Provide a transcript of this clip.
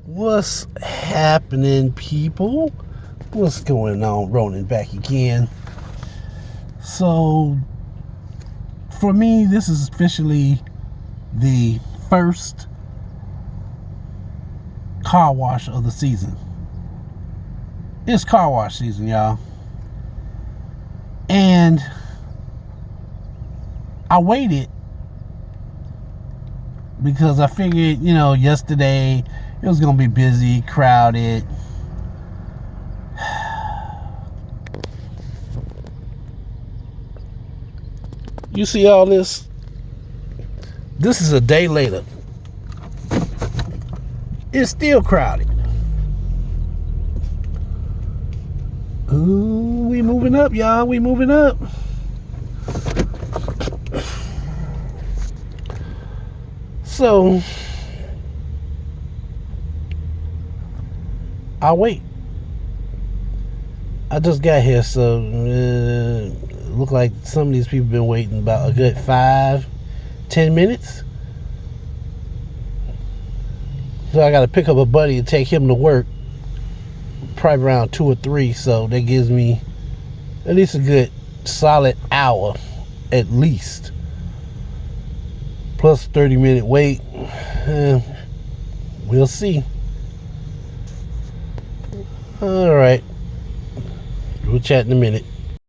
What's happening, people? What's going on? Ronan back again. So, for me, this is officially the first car wash of the season. It's car wash season, y'all. And I waited because I figured, yesterday it was going to be busy, crowded. You see all this? This is a day later. It's still crowded. Ooh, we moving up, y'all. We moving up. So, I'll wait. I just got here, so look like some of these people been waiting about a good 5-10 minutes. So I got to pick up a buddy and take him to work, probably around 2 or 3. So that gives me at least a good solid hour, at least, plus 30-minute wait. We'll see. All right, we'll chat in a minute.